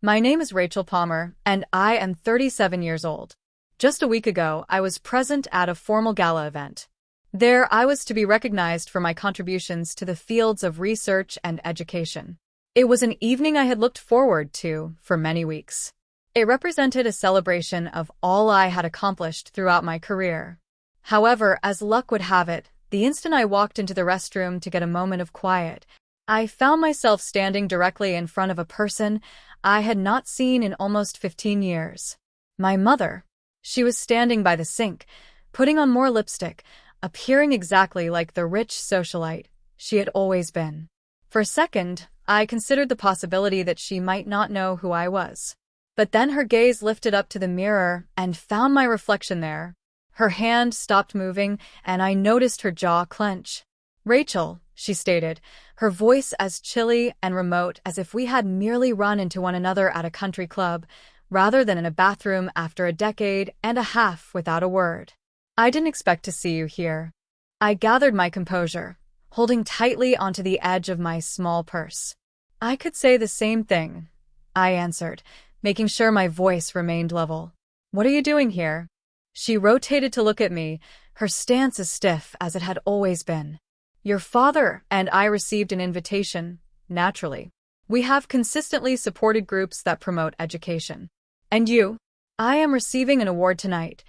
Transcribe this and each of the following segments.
My name is Rachel Palmer, and I am 37 years old. Just a week ago, I was present at a formal gala event. There, I was to be recognized for my contributions to the fields of research and education. It was an evening I had looked forward to for many weeks. It represented a celebration of all I had accomplished throughout my career. However, as luck would have it, the instant I walked into the restroom to get a moment of quiet, I found myself standing directly in front of a person I had not seen in almost 15 years. My mother. She was standing by the sink, putting on more lipstick, appearing exactly like the rich socialite she had always been. For a second, I considered the possibility that she might not know who I was. But then her gaze lifted up to the mirror and found my reflection there. Her hand stopped moving, and I noticed her jaw clench. "Rachel," she stated, her voice as chilly and remote as if we had merely run into one another at a country club, rather than in a bathroom after a decade and a half without a word. "I didn't expect to see you here." I gathered my composure, holding tightly onto the edge of my small purse. "I could say the same thing," I answered, making sure my voice remained level. "What are you doing here?" She rotated to look at me, her stance as stiff as it had always been. "Your father and I received an invitation, naturally. We have consistently supported groups that promote education. And you?" "I am receiving an award tonight,"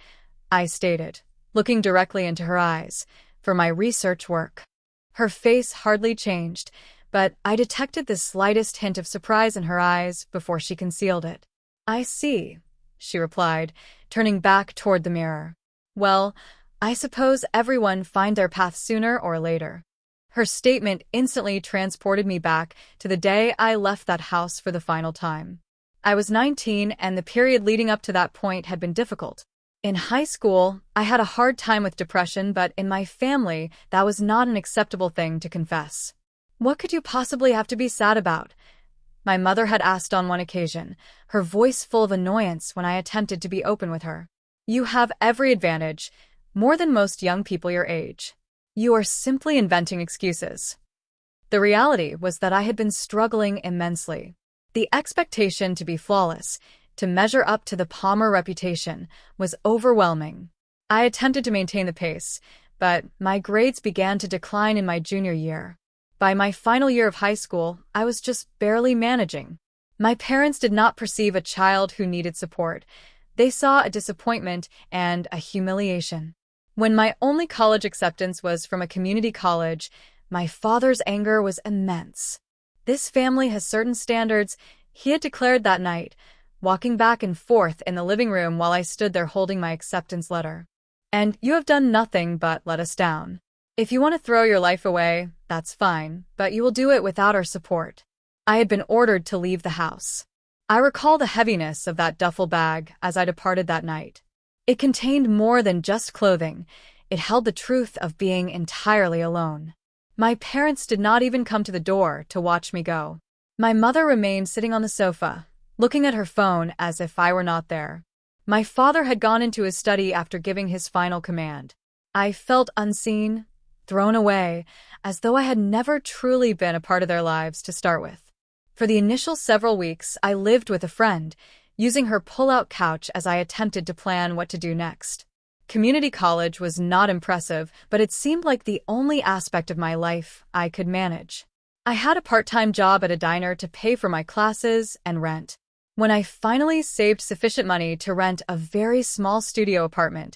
I stated, looking directly into her eyes, "for my research work." Her face hardly changed, but I detected the slightest hint of surprise in her eyes before she concealed it. "I see," she replied, turning back toward the mirror. "Well, I suppose everyone finds their path sooner or later." Her statement instantly transported me back to the day I left that house for the final time. I was 19, and the period leading up to that point had been difficult. In high school, I had a hard time with depression, but in my family, that was not an acceptable thing to confess. "What could you possibly have to be sad about?" my mother had asked on one occasion, her voice full of annoyance when I attempted to be open with her. "You have every advantage, more than most young people your age. You are simply inventing excuses." The reality was that I had been struggling immensely. The expectation to be flawless, to measure up to the Palmer reputation, was overwhelming. I attempted to maintain the pace, but my grades began to decline in my junior year. By my final year of high school, I was just barely managing. My parents did not perceive a child who needed support. They saw a disappointment and a humiliation. When my only college acceptance was from a community college, my father's anger was immense. "This family has certain standards," he had declared that night, walking back and forth in the living room while I stood there holding my acceptance letter. "And you have done nothing but let us down. If you want to throw your life away, that's fine, but you will do it without our support." I had been ordered to leave the house. I recall the heaviness of that duffel bag as I departed that night. It contained more than just clothing. It held the truth of being entirely alone. My parents did not even come to the door to watch me go. My mother remained sitting on the sofa, looking at her phone as if I were not there. My father had gone into his study after giving his final command. I felt unseen, thrown away, as though I had never truly been a part of their lives to start with. For the initial several weeks, I lived with a friend, using her pull-out couch as I attempted to plan what to do next. Community college was not impressive, but it seemed like the only aspect of my life I could manage. I had a part-time job at a diner to pay for my classes and rent. When I finally saved sufficient money to rent a very small studio apartment,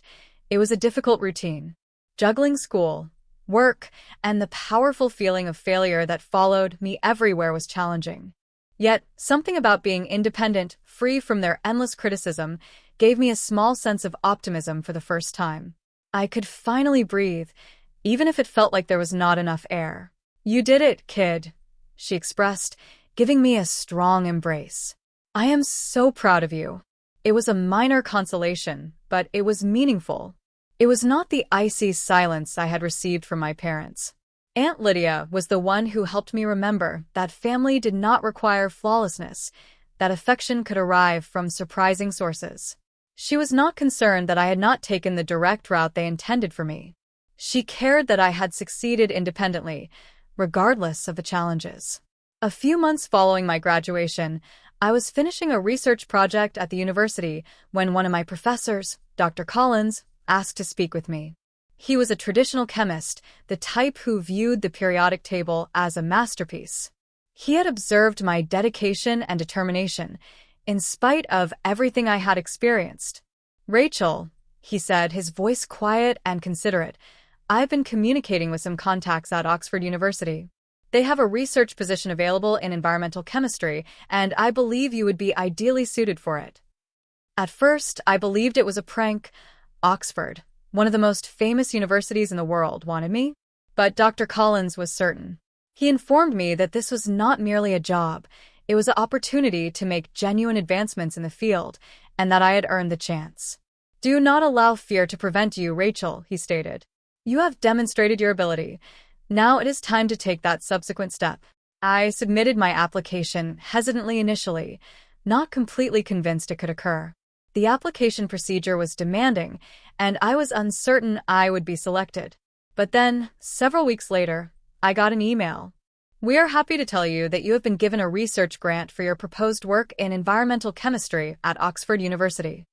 it was a difficult routine. Juggling school, work, and the powerful feeling of failure that followed me everywhere was challenging. Yet, something about being independent, free from their endless criticism, gave me a small sense of optimism for the first time. I could finally breathe, even if it felt like there was not enough air. "You did it, kid," she expressed, giving me a strong embrace. "I am so proud of you." It was a minor consolation, but it was meaningful. It was not the icy silence I had received from my parents. Aunt Lydia was the one who helped me remember that family did not require flawlessness, that affection could arrive from surprising sources. She was not concerned that I had not taken the direct route they intended for me. She cared that I had succeeded independently, regardless of the challenges. A few months following my graduation, I was finishing a research project at the university when one of my professors, Dr. Collins, asked to speak with me. He was a traditional chemist, the type who viewed the periodic table as a masterpiece. He had observed my dedication and determination, in spite of everything I had experienced. "Rachel," he said, his voice quiet and considerate, "I've been communicating with some contacts at Oxford University. They have a research position available in environmental chemistry, and I believe you would be ideally suited for it." At first, I believed it was a prank. Oxford, one of the most famous universities in the world, wanted me. But Dr. Collins was certain. He informed me that this was not merely a job, it was an opportunity to make genuine advancements in the field, and that I had earned the chance. "Do not allow fear to prevent you, Rachel," he stated. "You have demonstrated your ability. Now it is time to take that subsequent step." I submitted my application hesitantly initially, not completely convinced it could occur. The application procedure was demanding, and I was uncertain I would be selected. But then, several weeks later, I got an email. "We are happy to tell you that you have been given a research grant for your proposed work in environmental chemistry at Oxford University."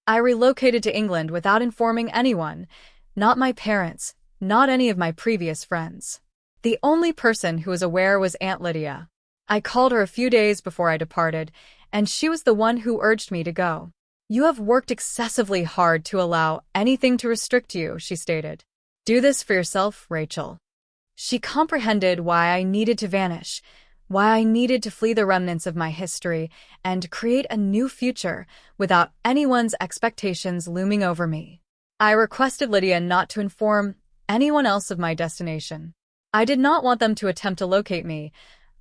I relocated to England without informing anyone, not my parents, not any of my previous friends. The only person who was aware was Aunt Lydia. I called her a few days before I departed, and she was the one who urged me to go. "You have worked excessively hard to allow anything to restrict you," she stated. "Do this for yourself, Rachel." She comprehended why I needed to vanish, why I needed to flee the remnants of my history and create a new future without anyone's expectations looming over me. I requested Lydia not to inform anyone else of my destination. I did not want them to attempt to locate me.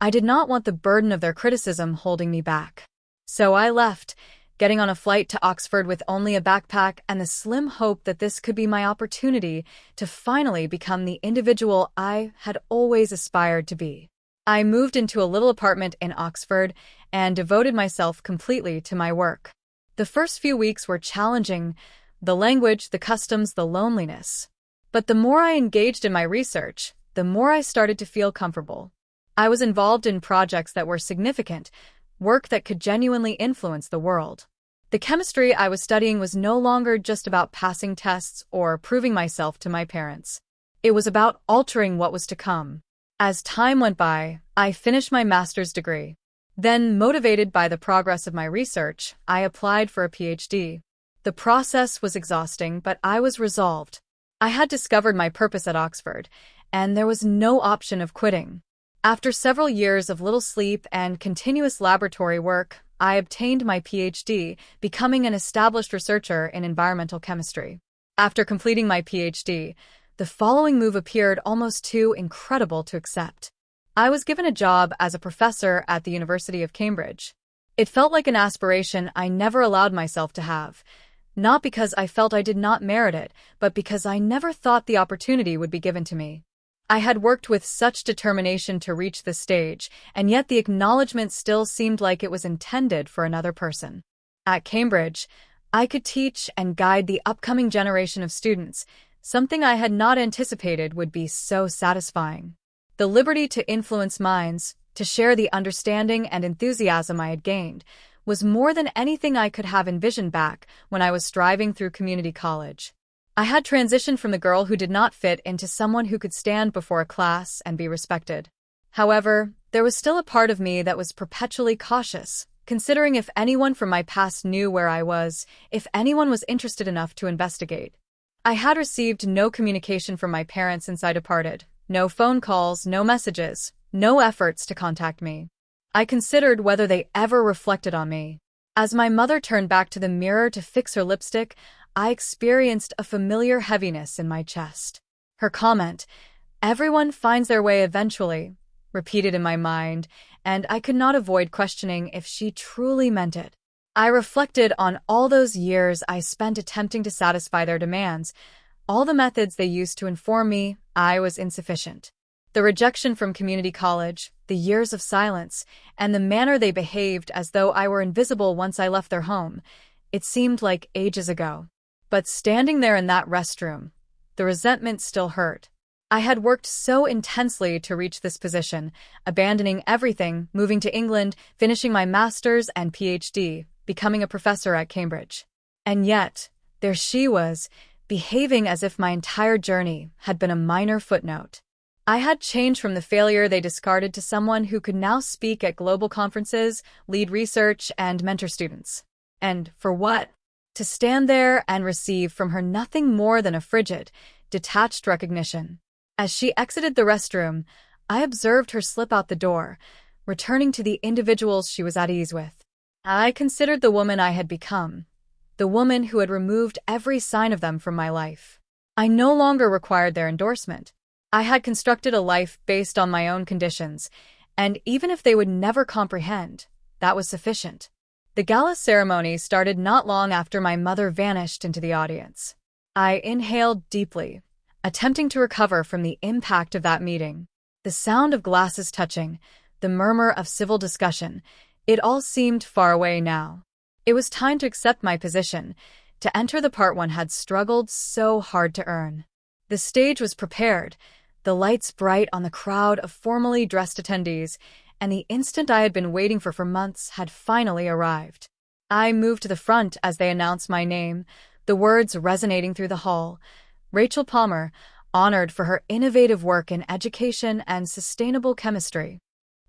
I did not want the burden of their criticism holding me back. So I left, getting on a flight to Oxford with only a backpack and the slim hope that this could be my opportunity to finally become the individual I had always aspired to be. I moved into a little apartment in Oxford and devoted myself completely to my work. The first few weeks were challenging, the language, the customs, the loneliness. But the more I engaged in my research, the more I started to feel comfortable. I was involved in projects that were significant, work that could genuinely influence the world. The chemistry I was studying was no longer just about passing tests or proving myself to my parents. It was about altering what was to come. As time went by, I finished my master's degree. Then, motivated by the progress of my research, I applied for a PhD. The process was exhausting, but I was resolved. I had discovered my purpose at Oxford, and there was no option of quitting. After several years of little sleep and continuous laboratory work, I obtained my PhD, becoming an established researcher in environmental chemistry. After completing my PhD, the following move appeared almost too incredible to accept. I was given a job as a professor at the University of Cambridge. It felt like an aspiration I never allowed myself to have, not because I felt I did not merit it, but because I never thought the opportunity would be given to me. I had worked with such determination to reach this stage, and yet the acknowledgement still seemed like it was intended for another person. At Cambridge, I could teach and guide the upcoming generation of students, something I had not anticipated would be so satisfying. The liberty to influence minds, to share the understanding and enthusiasm I had gained, was more than anything I could have envisioned back when I was striving through community college. I had transitioned from the girl who did not fit into someone who could stand before a class and be respected. However, there was still a part of me that was perpetually cautious, considering if anyone from my past knew where I was, if anyone was interested enough to investigate. I had received no communication from my parents since I departed, no phone calls, no messages, no efforts to contact me. I considered whether they ever reflected on me. As my mother turned back to the mirror to fix her lipstick, I experienced a familiar heaviness in my chest. Her comment, "Everyone finds their way eventually," repeated in my mind, and I could not avoid questioning if she truly meant it. I reflected on all those years I spent attempting to satisfy their demands, all the methods they used to inform me I was insufficient. The rejection from community college, the years of silence, and the manner they behaved as though I were invisible once I left their home. It seemed like ages ago. But standing there in that restroom, the resentment still hurt. I had worked so intensely to reach this position, abandoning everything, moving to England, finishing my master's and PhD, becoming a professor at Cambridge. And yet, there she was, behaving as if my entire journey had been a minor footnote. I had changed from the failure they discarded to someone who could now speak at global conferences, lead research, and mentor students. And for what? To stand there and receive from her nothing more than a frigid, detached recognition. As she exited the restroom, I observed her slip out the door, returning to the individuals she was at ease with. I considered the woman I had become, the woman who had removed every sign of them from my life. I no longer required their endorsement. I had constructed a life based on my own conditions, and even if they would never comprehend, that was sufficient. The gala ceremony started not long after my mother vanished into the audience. I inhaled deeply, attempting to recover from the impact of that meeting. The sound of glasses touching, the murmur of civil discussion, it all seemed far away now. It was time to accept my position, to enter the part one had struggled so hard to earn. The stage was prepared, the lights bright on the crowd of formally dressed attendees, and the instant I had been waiting for months had finally arrived. I moved to the front as they announced my name, the words resonating through the hall. Rachel Palmer, honored for her innovative work in education and sustainable chemistry.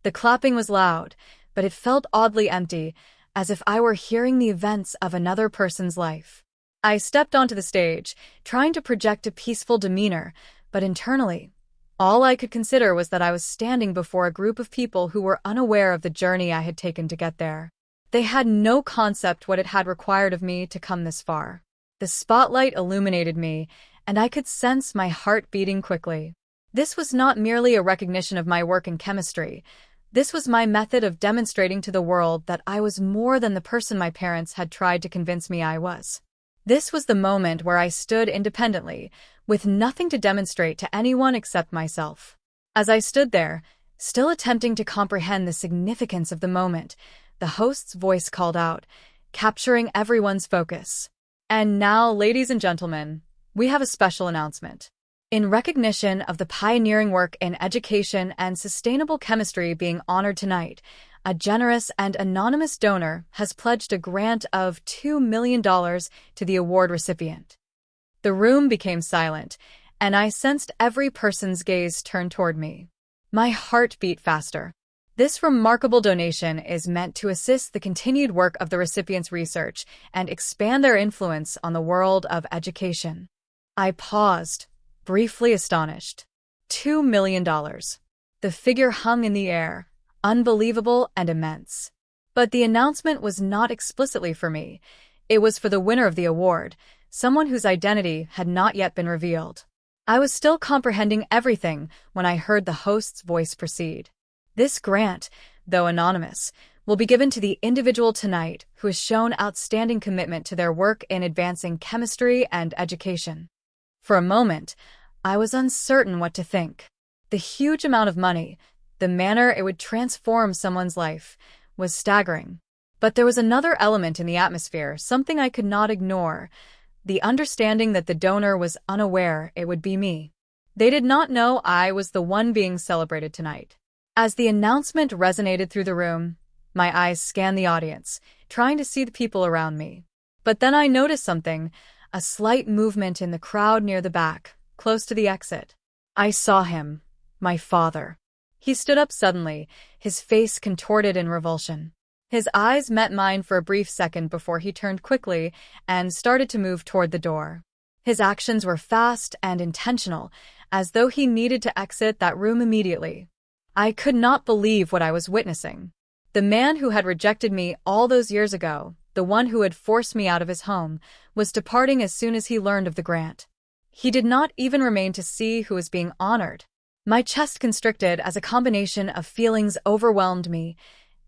The clapping was loud, but it felt oddly empty, as if I were hearing the events of another person's life. I stepped onto the stage, trying to project a peaceful demeanor, but internally, all I could consider was that I was standing before a group of people who were unaware of the journey I had taken to get there. They had no concept what it had required of me to come this far. The spotlight illuminated me, and I could sense my heart beating quickly. This was not merely a recognition of my work in chemistry. This was my method of demonstrating to the world that I was more than the person my parents had tried to convince me I was. This was the moment where I stood independently, with nothing to demonstrate to anyone except myself. As I stood there, still attempting to comprehend the significance of the moment, the host's voice called out, capturing everyone's focus. And now, ladies and gentlemen, we have a special announcement. In recognition of the pioneering work in education and sustainable chemistry being honored tonight, a generous and anonymous donor has pledged a grant of $2 million to the award recipient. The room became silent, and I sensed every person's gaze turn toward me. My heart beat faster. This remarkable donation is meant to assist the continued work of the recipient's research and expand their influence on the world of education. I paused, briefly astonished. $2 million. The figure hung in the air, unbelievable and immense. But the announcement was not explicitly for me. It was for the winner of the award, someone whose identity had not yet been revealed. I was still comprehending everything when I heard the host's voice proceed. This grant, though anonymous, will be given to the individual tonight who has shown outstanding commitment to their work in advancing chemistry and education. For a moment, I was uncertain what to think. The huge amount of money, the manner it would transform someone's life, was staggering. But there was another element in the atmosphere, something I could not ignore, the understanding that the donor was unaware it would be me. They did not know I was the one being celebrated tonight. As the announcement resonated through the room, my eyes scanned the audience, trying to see the people around me. But then I noticed something, a slight movement in the crowd near the back, close to the exit. I saw him, my father. He stood up suddenly, his face contorted in revulsion. His eyes met mine for a brief second before he turned quickly and started to move toward the door. His actions were fast and intentional, as though he needed to exit that room immediately. I could not believe what I was witnessing. The man who had rejected me all those years ago, the one who had forced me out of his home, was departing as soon as he learned of the grant. He did not even remain to see who was being honored. My chest constricted as a combination of feelings overwhelmed me: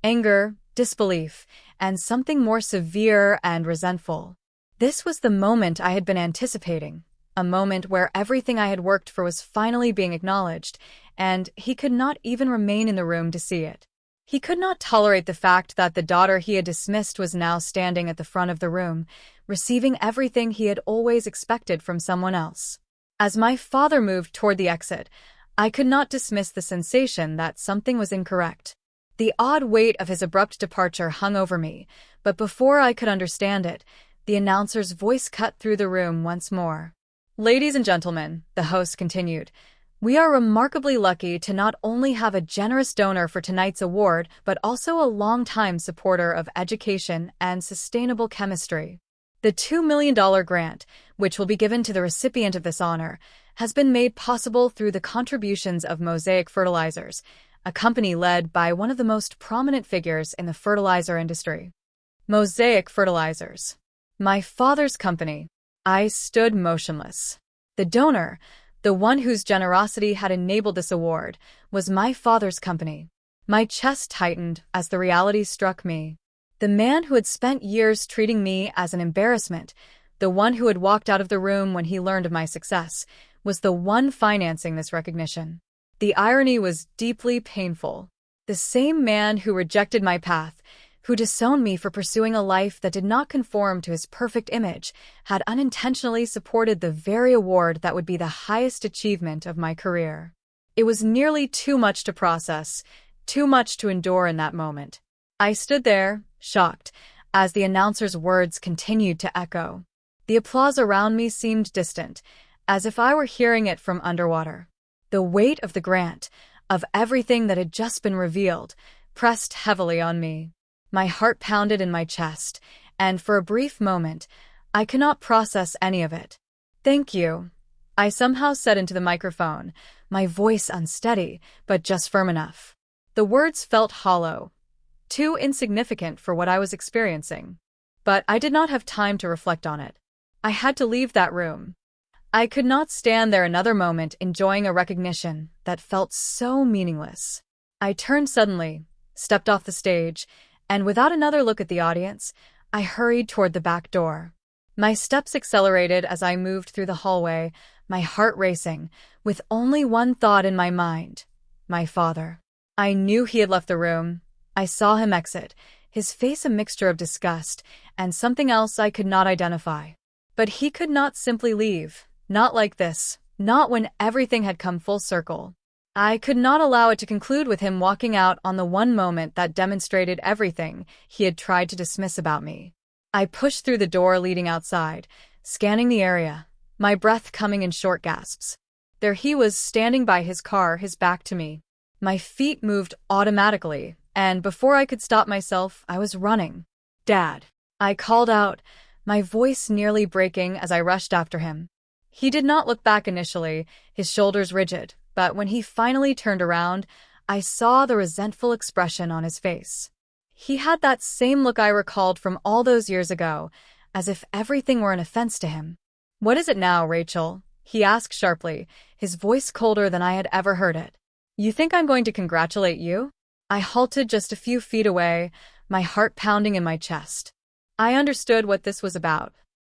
anger, disbelief, and something more severe and resentful. This was the moment I had been anticipating, a moment where everything I had worked for was finally being acknowledged, and he could not even remain in the room to see it. He could not tolerate the fact that the daughter he had dismissed was now standing at the front of the room, receiving everything he had always expected from someone else. As my father moved toward the exit, I could not dismiss the sensation that something was incorrect. The odd weight of his abrupt departure hung over me, but before I could understand it, the announcer's voice cut through the room once more. "Ladies and gentlemen," the host continued, "we are remarkably lucky to not only have a generous donor for tonight's award, but also a longtime supporter of education and sustainable chemistry. The $2 million grant, which will be given to the recipient of this honor, has been made possible through the contributions of Mosaic Fertilizers, a company led by one of the most prominent figures in the fertilizer industry." Mosaic Fertilizers. My father's company. I stood motionless. The donor, the one whose generosity had enabled this award, was my father's company. My chest tightened as the reality struck me. The man who had spent years treating me as an embarrassment, the one who had walked out of the room when he learned of my success, was the one financing this recognition. The irony was deeply painful. The same man who rejected my path, who disowned me for pursuing a life that did not conform to his perfect image, had unintentionally supported the very award that would be the highest achievement of my career. It was nearly too much to process, too much to endure in that moment. I stood there, shocked, as the announcer's words continued to echo. The applause around me seemed distant, as if I were hearing it from underwater. The weight of the grant, of everything that had just been revealed, pressed heavily on me. My heart pounded in my chest, and for a brief moment, I could not process any of it. "Thank you," I somehow said into the microphone, my voice unsteady, but just firm enough. The words felt hollow, too insignificant for what I was experiencing. But I did not have time to reflect on it. I had to leave that room. I could not stand there another moment enjoying a recognition that felt so meaningless. I turned suddenly, stepped off the stage, and without another look at the audience, I hurried toward the back door. My steps accelerated as I moved through the hallway, my heart racing, with only one thought in my mind: my father. I knew he had left the room. I saw him exit, his face a mixture of disgust and something else I could not identify. But he could not simply leave, not like this, not when everything had come full circle. I could not allow it to conclude with him walking out on the one moment that demonstrated everything he had tried to dismiss about me. I pushed through the door leading outside, scanning the area, my breath coming in short gasps. There he was, standing by his car, his back to me. My feet moved automatically, and before I could stop myself, I was running. "Dad," I called out, my voice nearly breaking as I rushed after him. He did not look back initially, his shoulders rigid, but when he finally turned around, I saw the resentful expression on his face. He had that same look I recalled from all those years ago, as if everything were an offense to him. "What is it now, Rachel?" he asked sharply, his voice colder than I had ever heard it. "You think I'm going to congratulate you?" I halted just a few feet away, my heart pounding in my chest. I understood what this was about.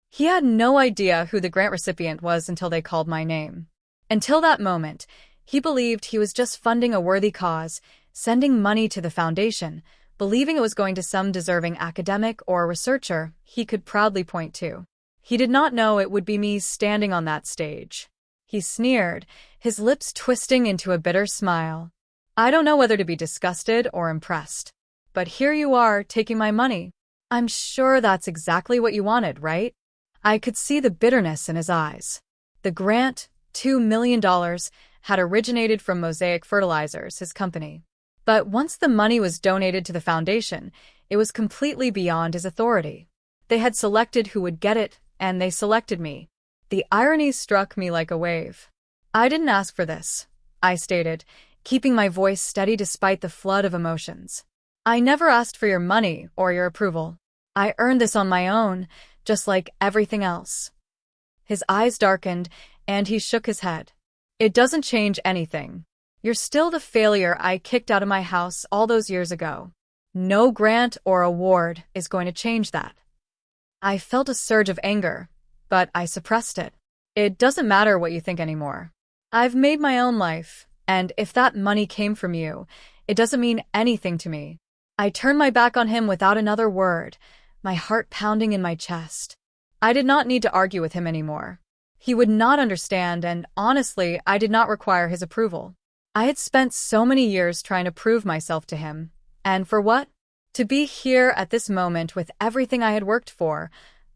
He had no idea who the grant recipient was until they called my name. Until that moment, he believed he was just funding a worthy cause, sending money to the foundation, believing it was going to some deserving academic or researcher he could proudly point to. He did not know it would be me standing on that stage. He sneered, his lips twisting into a bitter smile. "I don't know whether to be disgusted or impressed. But here you are, taking my money. I'm sure that's exactly what you wanted, right?" I could see the bitterness in his eyes. The grant, $2 million, had originated from Mosaic Fertilizers, his company. But once the money was donated to the foundation, it was completely beyond his authority. They had selected who would get it, and they selected me. The irony struck me like a wave. "I didn't ask for this," I stated, keeping my voice steady despite the flood of emotions. "I never asked for your money or your approval. I earned this on my own, just like everything else." His eyes darkened, and he shook his head. "It doesn't change anything. You're still the failure I kicked out of my house all those years ago. No grant or award is going to change that." I felt a surge of anger, but I suppressed it. "It doesn't matter what you think anymore. I've made my own life, and if that money came from you, it doesn't mean anything to me." I turned my back on him without another word, my heart pounding in my chest. I did not need to argue with him anymore. He would not understand, and honestly, I did not require his approval. I had spent so many years trying to prove myself to him. And for what? To be here at this moment with everything I had worked for,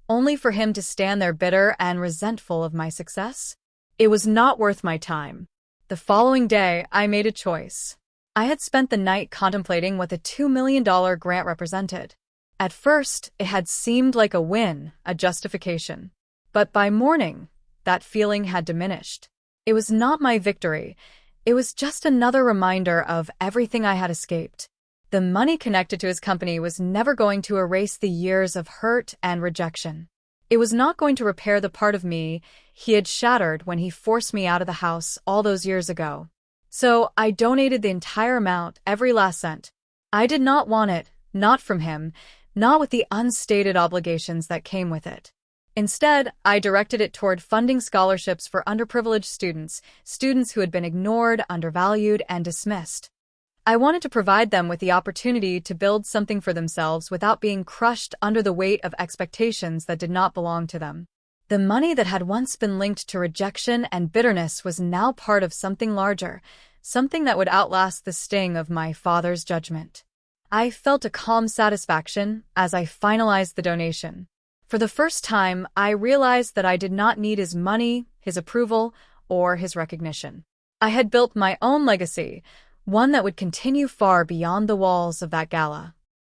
only for him to stand there bitter and resentful of my success? It was not worth my time. The following day, I made a choice. I had spent the night contemplating what the $2 million grant represented. At first, it had seemed like a win, a justification. But by morning, that feeling had diminished. It was not my victory. It was just another reminder of everything I had escaped. The money connected to his company was never going to erase the years of hurt and rejection. It was not going to repair the part of me he had shattered when he forced me out of the house all those years ago. So I donated the entire amount, every last cent. I did not want it, not from him, not with the unstated obligations that came with it. Instead, I directed it toward funding scholarships for underprivileged students who had been ignored, undervalued, and dismissed. I wanted to provide them with the opportunity to build something for themselves without being crushed under the weight of expectations that did not belong to them. The money that had once been linked to rejection and bitterness was now part of something larger, something that would outlast the sting of my father's judgment. I felt a calm satisfaction as I finalized the donation. For the first time, I realized that I did not need his money, his approval, or his recognition. I had built my own legacy, one that would continue far beyond the walls of that gala.